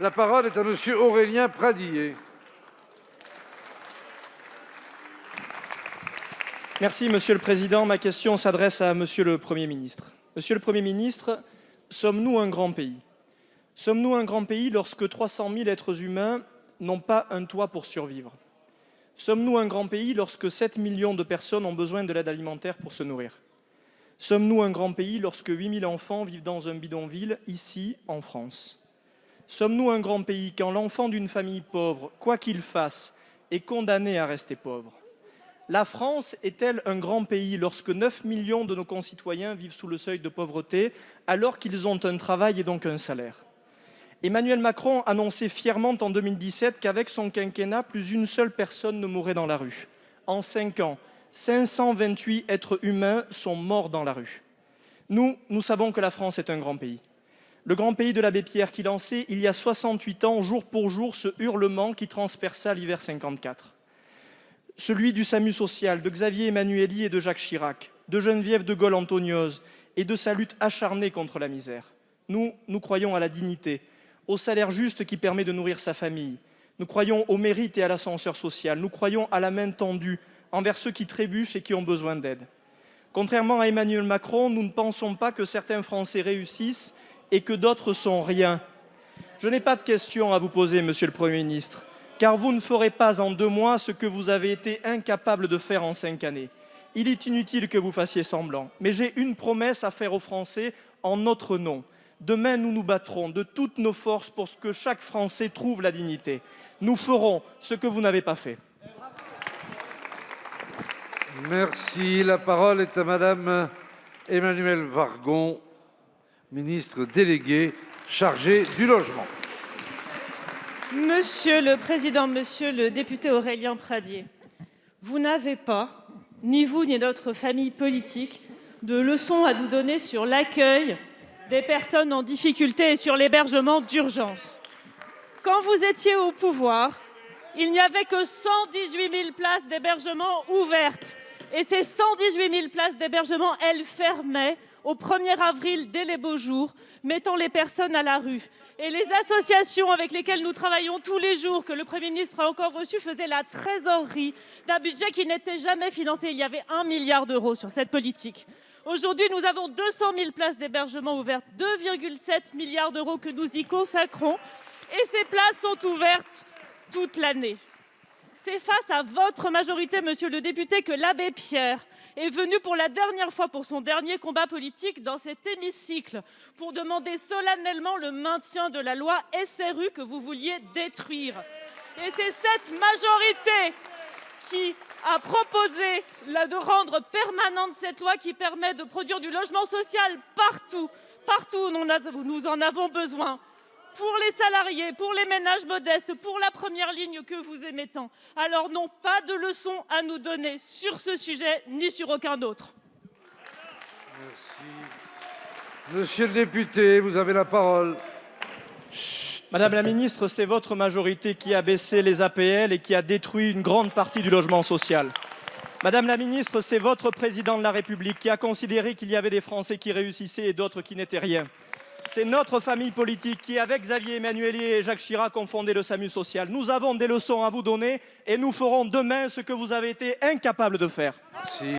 La parole est à Monsieur Aurélien Pradié. Merci, Monsieur le Président. Ma question s'adresse à Monsieur le Premier ministre. Monsieur le Premier ministre, sommes-nous un grand pays? Sommes-nous un grand pays lorsque 300 000 êtres humains n'ont pas un toit pour survivre? Sommes-nous un grand pays lorsque 7 millions de personnes ont besoin de l'aide alimentaire pour se nourrir? Sommes-nous un grand pays lorsque 8 000 enfants vivent dans un bidonville, ici, en France? Sommes-nous un grand pays quand l'enfant d'une famille pauvre, quoi qu'il fasse, est condamné à rester pauvre? La France est-elle un grand pays lorsque 9 millions de nos concitoyens vivent sous le seuil de pauvreté alors qu'ils ont un travail et donc un salaire? Emmanuel Macron annonçait fièrement en 2017 qu'avec son quinquennat, plus une seule personne ne mourrait dans la rue. En 5 ans, 528 êtres humains sont morts dans la rue. Nous savons que la France est un grand pays. Le grand pays de l'abbé Pierre qui lançait il y a 68 ans, jour pour jour, ce hurlement qui transperça l'hiver 54. Celui du SAMU social, de Xavier Emmanuelli et de Jacques Chirac, de Geneviève de Gaulle-Antoniose et de sa lutte acharnée contre la misère. Nous croyons à la dignité, au salaire juste qui permet de nourrir sa famille. Nous croyons au mérite et à l'ascenseur social. Nous croyons à la main tendue envers ceux qui trébuchent et qui ont besoin d'aide. Contrairement à Emmanuel Macron, nous ne pensons pas que certains Français réussissent et que d'autres sont rien. Je n'ai pas de questions à vous poser, Monsieur le Premier ministre, car vous ne ferez pas en 2 mois ce que vous avez été incapable de faire en 5 années. Il est inutile que vous fassiez semblant, mais j'ai une promesse à faire aux Français en notre nom. Demain, nous nous battrons de toutes nos forces pour que chaque Français trouve la dignité. Nous ferons ce que vous n'avez pas fait. Merci. La parole est à Madame Emmanuelle Wargon, ministre déléguée chargée du logement. Monsieur le Président, Monsieur le député Aurélien Pradié, vous n'avez pas, ni vous ni notre famille politique, de leçons à nous donner sur l'accueil des personnes en difficulté et sur l'hébergement d'urgence. Quand vous étiez au pouvoir, il n'y avait que 118 000 places d'hébergement ouvertes. Et ces 118 000 places d'hébergement, elles fermaient au 1er avril, dès les beaux jours, mettant les personnes à la rue. Et les associations avec lesquelles nous travaillons tous les jours, que le Premier ministre a encore reçues, faisaient la trésorerie d'un budget qui n'était jamais financé. Il y avait 1 milliard d'euros sur cette politique. Aujourd'hui, nous avons 200 000 places d'hébergement ouvertes, 2,7 milliards d'euros que nous y consacrons. Et ces places sont ouvertes toute l'année. C'est face à votre majorité, monsieur le député, que l'abbé Pierre est venu pour la dernière fois pour son dernier combat politique dans cet hémicycle pour demander solennellement le maintien de la loi SRU que vous vouliez détruire. Et c'est cette majorité qui a proposé de rendre permanente cette loi qui permet de produire du logement social partout où nous en avons besoin. Pour les salariés, pour les ménages modestes, pour la première ligne que vous aimez tant. Alors non, pas de leçons à nous donner sur ce sujet, ni sur aucun autre. Merci. Monsieur le député, vous avez la parole. Madame la ministre, c'est votre majorité qui a baissé les APL et qui a détruit une grande partie du logement social. Madame la ministre, c'est votre président de la République qui a considéré qu'il y avait des Français qui réussissaient et d'autres qui n'étaient rien. C'est notre famille politique qui, avec Xavier Emmanuelli et Jacques Chirac, ont fondé le SAMU social. Nous avons des leçons à vous donner et nous ferons demain ce que vous avez été incapable de faire. Merci.